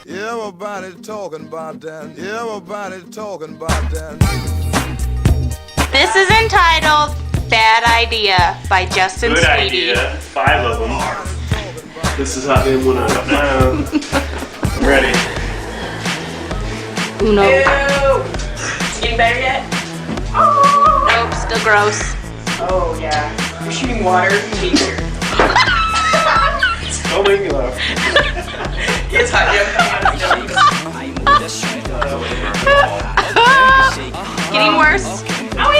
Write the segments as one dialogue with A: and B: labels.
A: Everybody talking about that. Everybody talking about that.
B: This is entitled Bad Idea by Justin
C: Good
B: Sweetie.
C: idea. 5 of them. This is how they went out. I'm ready.
B: Uno.
D: Ew. It's getting better yet?
B: Nope, still gross.
D: Oh yeah. You're shooting water. Teacher.
C: Don't make me laugh.
D: It's hot.
B: Getting worse.
C: Oh,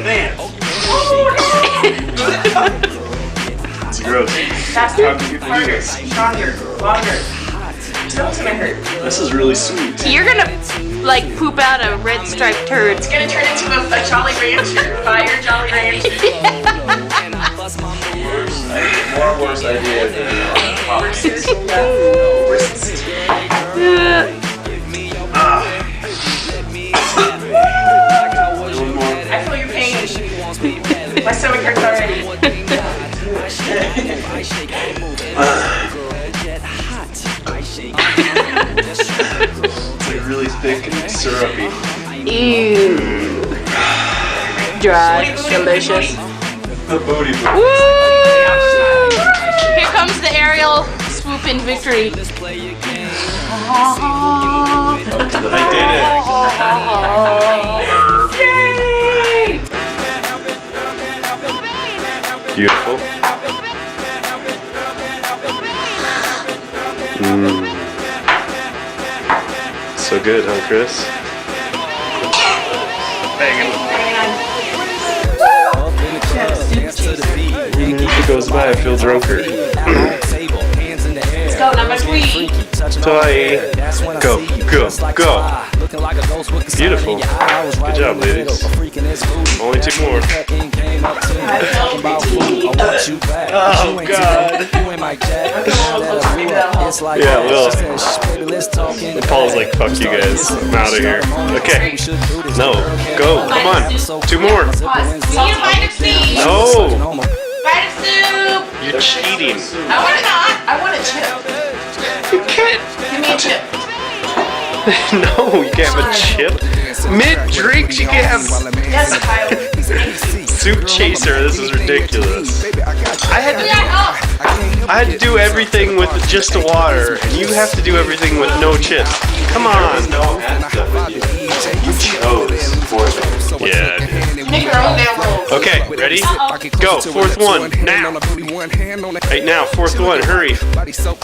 C: man. It's gross.
D: Faster,
C: How can people do
D: harder,
C: this?
D: stronger, longer. Stomach's gonna hurt.
C: This is really sweet.
B: You're gonna like poop out a red striped turd.
D: It's gonna turn into a Jolly Rancher. Fire Jolly Rancher.
C: Worse idea than
D: Worst. I feel your pain. My stomach hurts already.
C: It's like really thick and syrupy.
B: Ew. Dry, delicious.
C: The booty
B: Woo! Here comes the aerial swoop in victory.
C: I did it. Beautiful. So good, huh, Chris? It goes by, I feel drunker.
D: Let's go, number 3.
C: Toy. Go, go, go. Beautiful. Good job, ladies. Only 2 more. Oh, God. Yeah, Will. Paul's like, fuck you guys. I'm out of here. Okay. No. Go. Come on. 2 more.
B: Need a bite of soup.
C: No.
B: Bite of soup.
C: You're cheating.
D: I want a chip.
C: You can't.
D: Give me a chip.
C: No, you can't have a chip. Mid-drinks, you can't have
D: Yes, Kyle.
C: soup chaser. This is ridiculous. I had to do everything with just the water, and you have to do everything with no chips. Come on. You chose for them. Yeah.
D: Make your own damn rules.
C: Okay, ready? Go. 4th one. Now. Right now. 4th one. Hurry.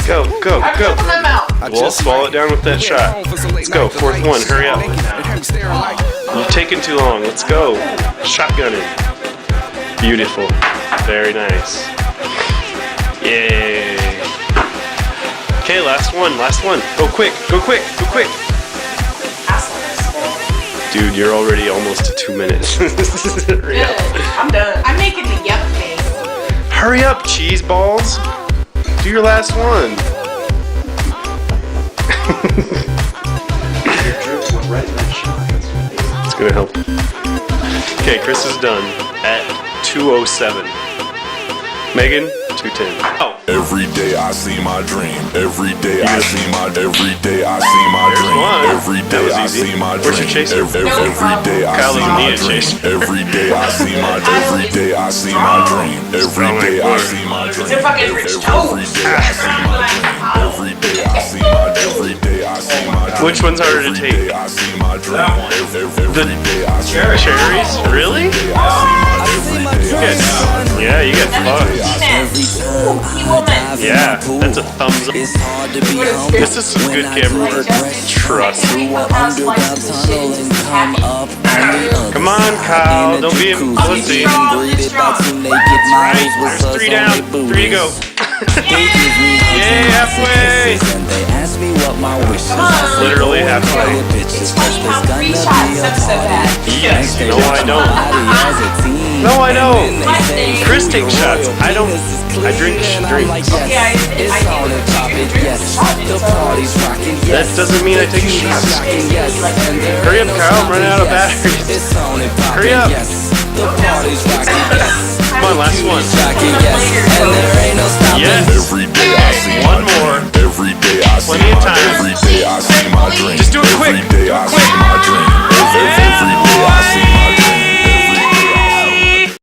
C: Go, go,
D: I'm
C: go.
D: in my mouth.
C: Well, swallow it down with that shot. Let's go. 4th one. Hurry up. You're taking too long. Let's go. Shotgunning. Beautiful. Very nice. Yay. Okay, last one. Last one. Go quick. Go quick. Go quick. Dude, you're already almost to 2 minutes. Hurry up.
D: I'm done.
B: I'm making the yuck face.
C: Hurry up, cheese balls. Do your last one. It's gonna help. Okay, Chris is done at 2:07. Megan, 2:10. Oh.
E: Every day I see my dream. Every day I see my. Every day I see my
C: There's
E: dream.
C: one.
E: Every
C: That
E: day
C: was
E: I
C: easy.
E: see my dream.
C: Where's your chaser?
E: Every day I
C: Kyle
E: see
C: doesn't
E: my
C: need a
E: dream.
C: chaser.
E: Every day I see my. Every day I see my dream. Every day I see my dream.
D: It's a fucking rich
E: Every
D: toast.
E: day I see my dream. Every day I see my. Every day I see my dream.
C: Which one's harder to take?
E: Every day I see my dream. Every day I see my
C: Cherries? Really? Yeah, you get fucked. Yeah, that's a thumbs up. This is some good camera work. Trust. Come on, Kyle. Don't be a pussy. Right. There's 3 down. 3 to go. Yay, halfway. Literally halfway.
D: It's funny how 3 shots episode had.
C: Yes. No, I don't. No, I don't. Chris takes shots. I don't. I drink drinks.
D: Okay, I do.
C: That doesn't mean I take shots. Hurry up, Kyle. I'm running out of batteries. Hurry up.
F: The party's rocking, yes.
C: Come on, last one.
F: Rocking, yes. And there ain't no stopping.
C: Yes.
E: Every day I see
C: One
E: my
C: more.
E: dream. Every day I see
C: Plenty of
E: my
C: time.
E: Every day I see